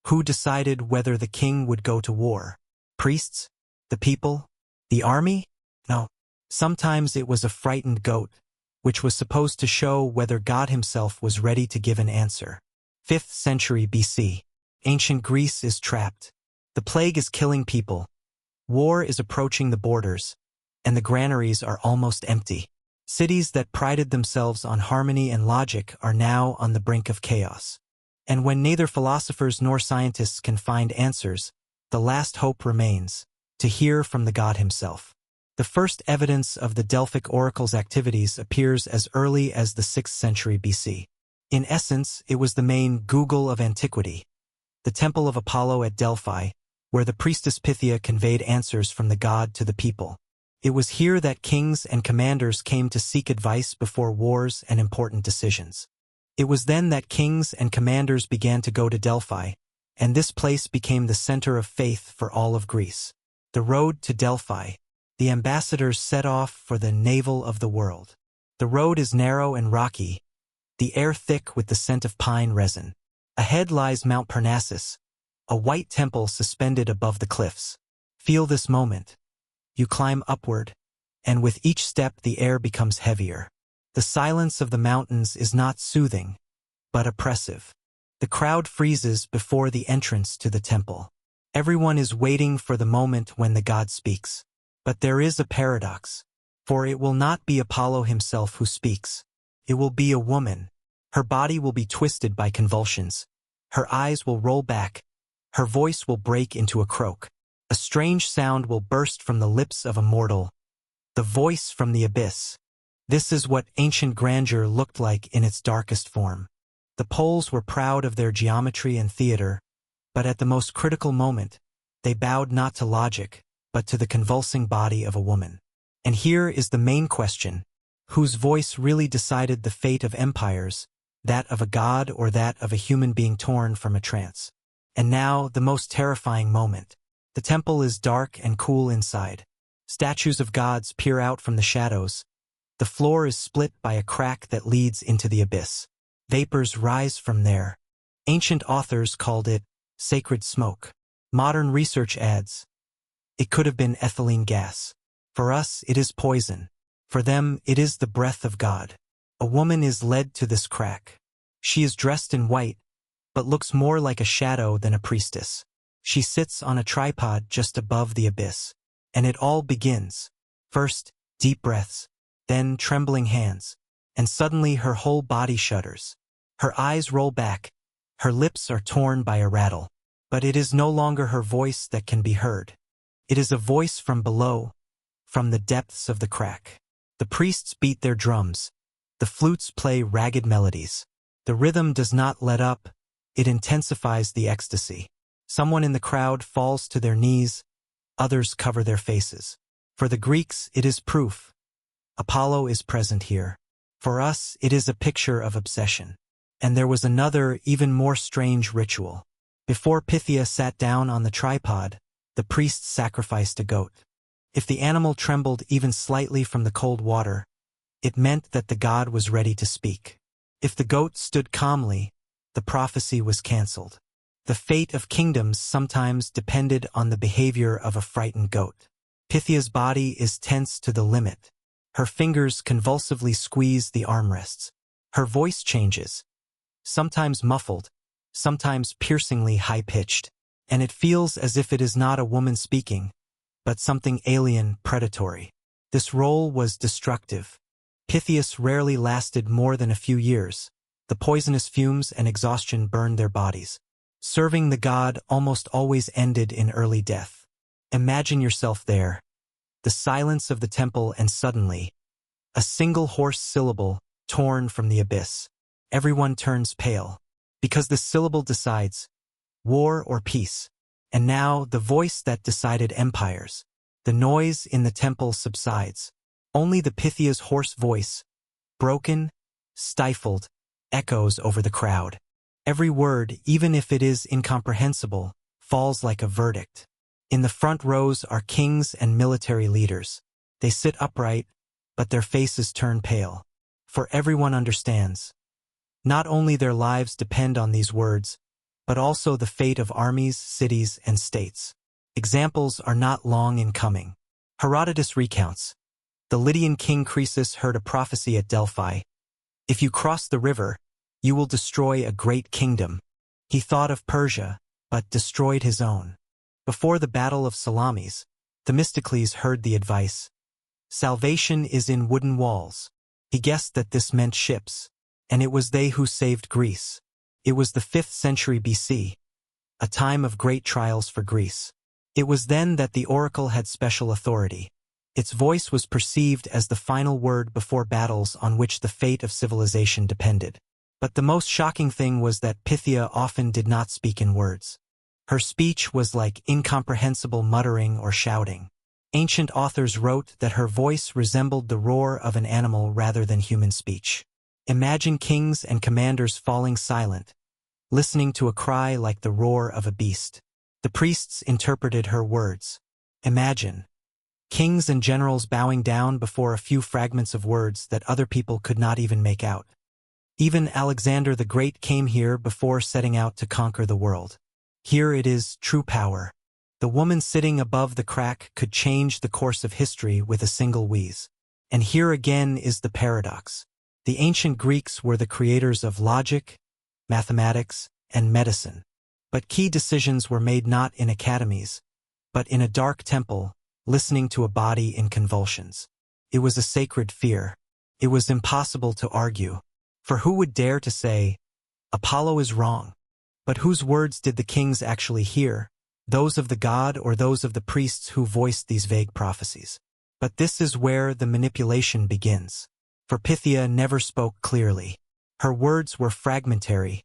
Who decided whether the king would go to war? Priests? The people? The army? No. Sometimes it was a frightened goat, which was supposed to show whether God himself was ready to give an answer. 5th century BC. Ancient Greece is trapped. The plague is killing people. War is approaching the borders, and the granaries are almost empty. Cities that prided themselves on harmony and logic are now on the brink of chaos. And when neither philosophers nor scientists can find answers, the last hope remains, to hear from the God himself. The first evidence of the Delphic oracle's activities appears as early as the 6th century BC. In essence, it was the main Google of antiquity, the temple of Apollo at Delphi, where the priestess Pythia conveyed answers from the god to the people. It was here that kings and commanders came to seek advice before wars and important decisions. It was then that kings and commanders began to go to Delphi, and this place became the center of faith for all of Greece. The road to Delphi. The ambassadors set off for the navel of the world. The road is narrow and rocky, the air thick with the scent of pine resin. Ahead lies Mount Parnassus, a white temple suspended above the cliffs. Feel this moment. You climb upward, and with each step the air becomes heavier. The silence of the mountains is not soothing, but oppressive. The crowd freezes before the entrance to the temple. Everyone is waiting for the moment when the god speaks. But there is a paradox, for it will not be Apollo himself who speaks. It will be a woman. Her body will be twisted by convulsions. Her eyes will roll back. Her voice will break into a croak. A strange sound will burst from the lips of a mortal. The voice from the abyss. This is what ancient grandeur looked like in its darkest form. The Poles were proud of their geometry and theater, but at the most critical moment, they bowed not to logic, but to the convulsing body of a woman. And here is the main question: whose voice really decided the fate of empires, that of a god or that of a human being torn from a trance? And now, the most terrifying moment. The temple is dark and cool inside. Statues of gods peer out from the shadows. The floor is split by a crack that leads into the abyss. Vapors rise from there. Ancient authors called it sacred smoke. Modern research adds, it could have been ethylene gas. For us, it is poison. For them, it is the breath of God. A woman is led to this crack. She is dressed in white, but looks more like a shadow than a priestess. She sits on a tripod just above the abyss. And it all begins. First, deep breaths, then trembling hands, and suddenly her whole body shudders. Her eyes roll back. Her lips are torn by a rattle. But it is no longer her voice that can be heard. It is a voice from below, from the depths of the crack. The priests beat their drums. The flutes play ragged melodies. The rhythm does not let up, it intensifies the ecstasy. Someone in the crowd falls to their knees, others cover their faces. For the Greeks, it is proof. Apollo is present here. For us, it is a picture of obsession. And there was another, even more strange ritual. Before Pythia sat down on the tripod, the priests sacrificed a goat. If the animal trembled even slightly from the cold water, it meant that the god was ready to speak. If the goat stood calmly, the prophecy was cancelled. The fate of kingdoms sometimes depended on the behavior of a frightened goat. Pythia's body is tense to the limit. Her fingers convulsively squeeze the armrests. Her voice changes, sometimes muffled, sometimes piercingly high-pitched. And it feels as if it is not a woman speaking, but something alien, predatory. This role was destructive. Pythias rarely lasted more than a few years. The poisonous fumes and exhaustion burned their bodies. Serving the god almost always ended in early death. Imagine yourself there. The silence of the temple, and suddenly, a single hoarse syllable torn from the abyss. Everyone turns pale, because the syllable decides war or peace. And now, the voice that decided empires. The noise in the temple subsides. Only the Pythia's hoarse voice, broken, stifled, echoes over the crowd. Every word, even if it is incomprehensible, falls like a verdict. In the front rows are kings and military leaders. They sit upright, but their faces turn pale. For everyone understands. Not only their lives depend on these words, but also the fate of armies, cities, and states. Examples are not long in coming. Herodotus recounts, the Lydian king Croesus heard a prophecy at Delphi. If you cross the river, you will destroy a great kingdom. He thought of Persia, but destroyed his own. Before the Battle of Salamis, Themistocles heard the advice. Salvation is in wooden walls. He guessed that this meant ships, and it was they who saved Greece. It was the 5th century BC, a time of great trials for Greece. It was then that the oracle had special authority. Its voice was perceived as the final word before battles on which the fate of civilization depended. But the most shocking thing was that Pythia often did not speak in words. Her speech was like incomprehensible muttering or shouting. Ancient authors wrote that her voice resembled the roar of an animal rather than human speech. Imagine kings and commanders falling silent, listening to a cry like the roar of a beast. The priests interpreted her words. Imagine kings and generals bowing down before a few fragments of words that other people could not even make out. Even Alexander the Great came here before setting out to conquer the world. Here it is, true power. The woman sitting above the crack could change the course of history with a single wheeze. And here again is the paradox. The ancient Greeks were the creators of logic, mathematics, and medicine. But key decisions were made not in academies, but in a dark temple, listening to a body in convulsions. It was a sacred fear. It was impossible to argue. For who would dare to say, Apollo is wrong? But whose words did the kings actually hear? Those of the god or those of the priests who voiced these vague prophecies? But this is where the manipulation begins. For Pythia never spoke clearly. Her words were fragmentary,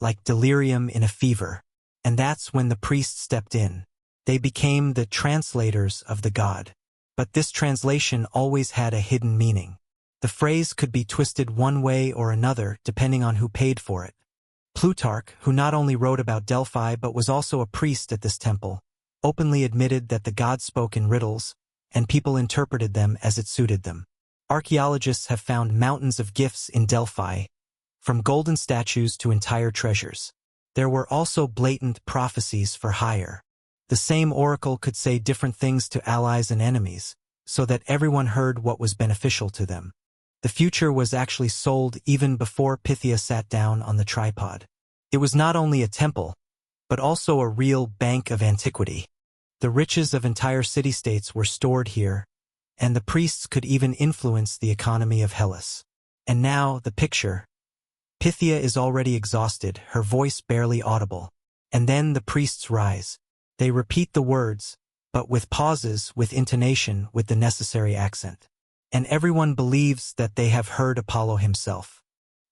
like delirium in a fever. And that's when the priests stepped in. They became the translators of the god. But this translation always had a hidden meaning. The phrase could be twisted one way or another depending on who paid for it. Plutarch, who not only wrote about Delphi but was also a priest at this temple, openly admitted that the god spoke in riddles, and people interpreted them as it suited them. Archaeologists have found mountains of gifts in Delphi, from golden statues to entire treasures. There were also blatant prophecies for hire. The same oracle could say different things to allies and enemies, so that everyone heard what was beneficial to them. The future was actually sold even before Pythia sat down on the tripod. It was not only a temple, but also a real bank of antiquity. The riches of entire city-states were stored here, and the priests could even influence the economy of Hellas. And now, the picture. Pythia is already exhausted, her voice barely audible. And then the priests rise. They repeat the words, but with pauses, with intonation, with the necessary accent. And everyone believes that they have heard Apollo himself.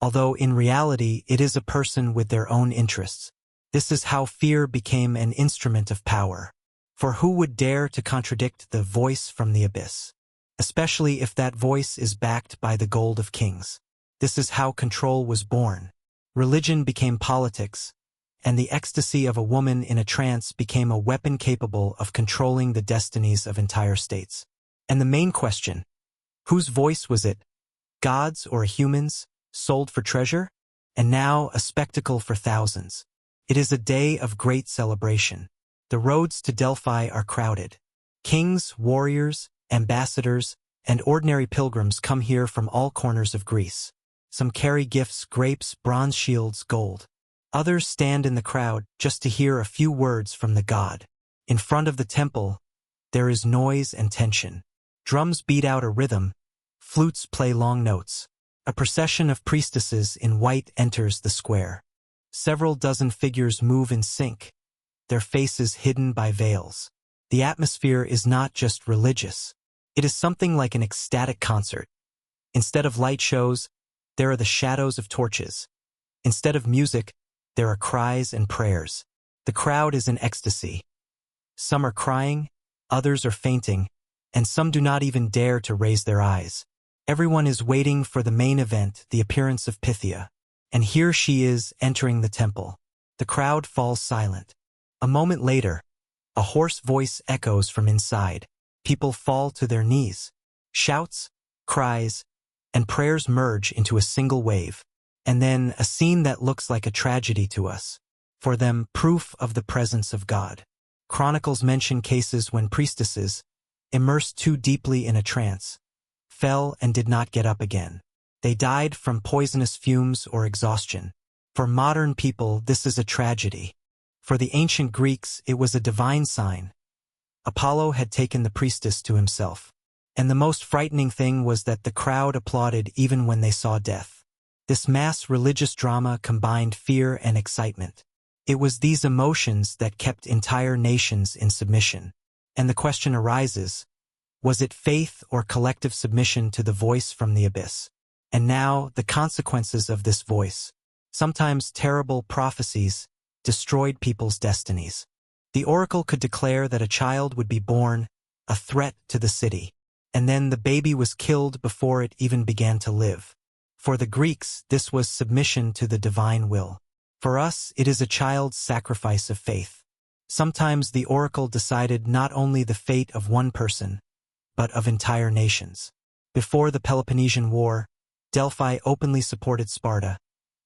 Although in reality it is a person with their own interests. This is how fear became an instrument of power. For who would dare to contradict the voice from the abyss? Especially if that voice is backed by the gold of kings. This is how control was born. Religion became politics, and the ecstasy of a woman in a trance became a weapon capable of controlling the destinies of entire states. And the main question, whose voice was it? God's or humans, sold for treasure? And now a spectacle for thousands. It is a day of great celebration. The roads to Delphi are crowded. Kings, warriors, ambassadors, and ordinary pilgrims come here from all corners of Greece. Some carry gifts, grapes, bronze shields, gold. Others stand in the crowd just to hear a few words from the god. In front of the temple, there is noise and tension. Drums beat out a rhythm, flutes play long notes. A procession of priestesses in white enters the square. Several dozen figures move in sync, their faces hidden by veils. The atmosphere is not just religious. It is something like an ecstatic concert. Instead of light shows, there are the shadows of torches. Instead of music, there are cries and prayers. The crowd is in ecstasy. Some are crying, others are fainting, and some do not even dare to raise their eyes. Everyone is waiting for the main event, the appearance of Pythia. And here she is entering the temple. The crowd falls silent. A moment later, a hoarse voice echoes from inside. People fall to their knees. Shouts, cries, and prayers merge into a single wave. And then a scene that looks like a tragedy to us. for them proof of the presence of God. Chronicles mention cases when priestesses, immersed too deeply in a trance, fell and did not get up again. They died from poisonous fumes or exhaustion. For modern people, this is a tragedy. For the ancient Greeks, it was a divine sign. Apollo had taken the priestess to himself. And the most frightening thing was that the crowd applauded even when they saw death. This mass religious drama combined fear and excitement. It was these emotions that kept entire nations in submission. And the question arises, was it faith or collective submission to the voice from the abyss? And now, the consequences of this voice, sometimes terrible prophecies, destroyed people's destinies. The oracle could declare that a child would be born, a threat to the city. And then the baby was killed before it even began to live. For the Greeks, this was submission to the divine will. For us, it is a child's sacrifice of faith. Sometimes the oracle decided not only the fate of one person, but of entire nations. Before the Peloponnesian War, Delphi openly supported Sparta,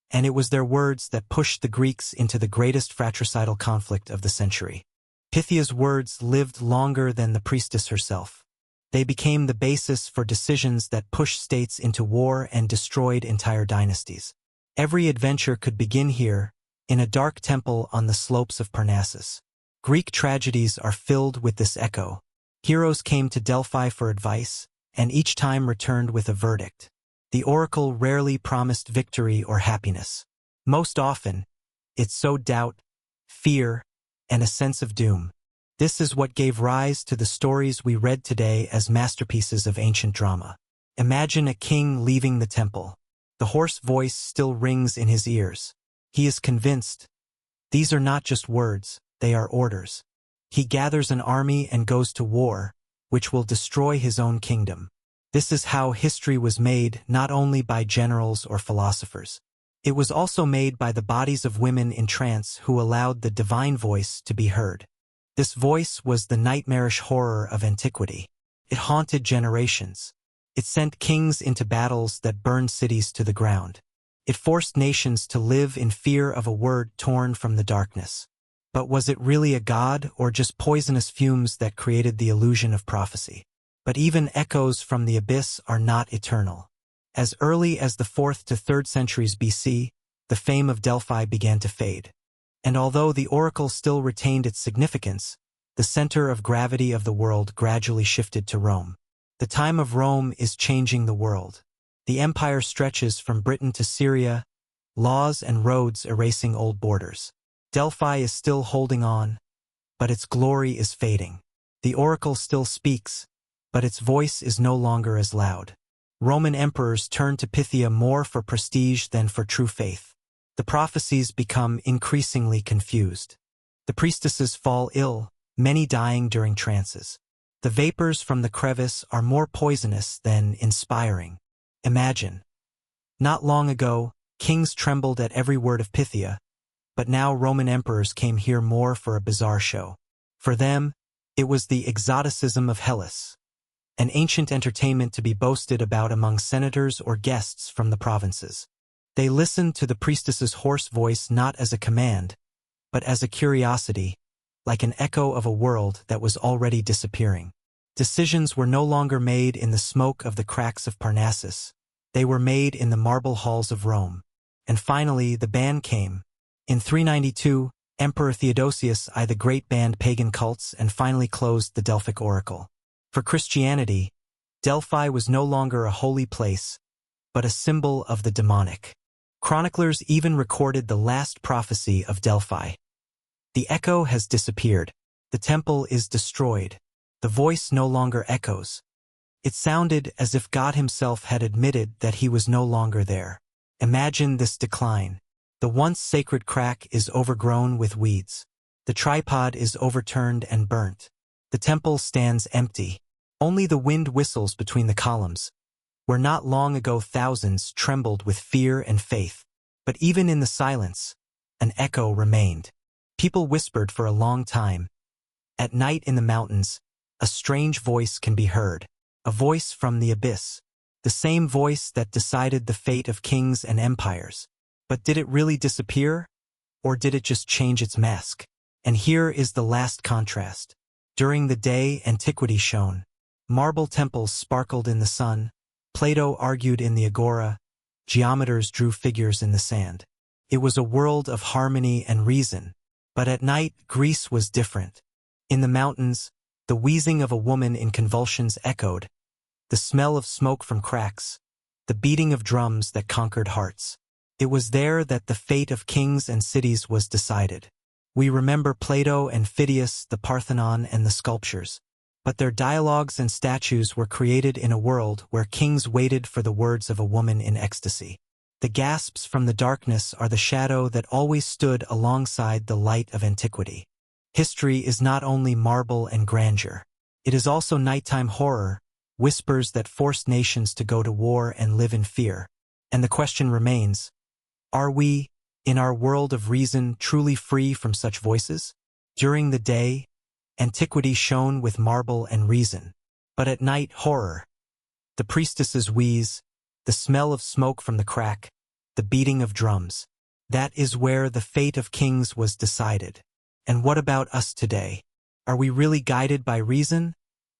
and it was their words that pushed the Greeks into the greatest fratricidal conflict of the century. Pythia's words lived longer than the priestess herself. They became the basis for decisions that pushed states into war and destroyed entire dynasties. Every adventure could begin here, in a dark temple on the slopes of Parnassus. Greek tragedies are filled with this echo. Heroes came to Delphi for advice, and each time returned with a verdict. The oracle rarely promised victory or happiness. Most often, it sowed doubt, fear, and a sense of doom. This is what gave rise to the stories we read today as masterpieces of ancient drama. Imagine a king leaving the temple. The hoarse voice still rings in his ears. He is convinced. These are not just words, they are orders. He gathers an army and goes to war, which will destroy his own kingdom. This is how history was made, not only by generals or philosophers. It was also made by the bodies of women in trance who allowed the divine voice to be heard. This voice was the nightmarish horror of antiquity. It haunted generations. It sent kings into battles that burned cities to the ground. It forced nations to live in fear of a word torn from the darkness. But was it really a god or just poisonous fumes that created the illusion of prophecy? But even echoes from the abyss are not eternal. As early as the 4th to 3rd centuries BC, the fame of Delphi began to fade. And although the oracle still retained its significance, the center of gravity of the world gradually shifted to Rome. The time of Rome is changing the world. The empire stretches from Britain to Syria, laws and roads erasing old borders. Delphi is still holding on, but its glory is fading. The oracle still speaks, but its voice is no longer as loud. Roman emperors turn to Pythia more for prestige than for true faith. The prophecies become increasingly confused. The priestesses fall ill, many dying during trances. The vapors from the crevice are more poisonous than inspiring. Imagine. Not long ago, kings trembled at every word of Pythia, but now Roman emperors came here more for a bizarre show. For them, it was the exoticism of Hellas, an ancient entertainment to be boasted about among senators or guests from the provinces. They listened to the priestess's hoarse voice not as a command, but as a curiosity, like an echo of a world that was already disappearing. Decisions were no longer made in the smoke of the cracks of Parnassus. They were made in the marble halls of Rome. And finally, the ban came. In 392, Emperor Theodosius I the Great banned pagan cults and finally closed the Delphic oracle. For Christianity, Delphi was no longer a holy place, but a symbol of the demonic. Chroniclers even recorded the last prophecy of Delphi. The echo has disappeared. The temple is destroyed. The voice no longer echoes. It sounded as if God himself had admitted that he was no longer there. Imagine this decline. The once sacred crack is overgrown with weeds. The tripod is overturned and burnt. The temple stands empty. Only the wind whistles between the columns, where not long ago thousands trembled with fear and faith. But even in the silence, an echo remained. People whispered for a long time. At night in the mountains, a strange voice can be heard. A voice from the abyss. The same voice that decided the fate of kings and empires. But did it really disappear? Or did it just change its mask? And here is the last contrast. During the day, antiquity shone. Marble temples sparkled in the sun. Plato argued in the agora. Geometers drew figures in the sand. It was a world of harmony and reason. But at night, Greece was different. In the mountains, the wheezing of a woman in convulsions echoed, the smell of smoke from cracks, the beating of drums that conquered hearts. It was there that the fate of kings and cities was decided. We remember Plato and Phidias, the Parthenon and the sculptures. But their dialogues and statues were created in a world where kings waited for the words of a woman in ecstasy. The gasps from the darkness are the shadow that always stood alongside the light of antiquity. History is not only marble and grandeur. It is also nighttime horror, whispers that forced nations to go to war and live in fear. And the question remains, are we, in our world of reason, truly free from such voices? During the day, antiquity shone with marble and reason. But at night, horror. The priestesses wheeze, the smell of smoke from the crack, the beating of drums. That is where the fate of kings was decided. And what about us today? Are we really guided by reason?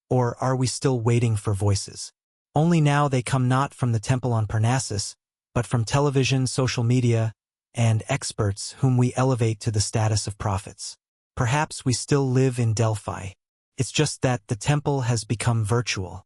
Or are we still waiting for voices? Only now they come not from the temple on Parnassus, but from television, social media, and experts whom we elevate to the status of prophets. Perhaps we still live in Delphi. It's just that the temple has become virtual.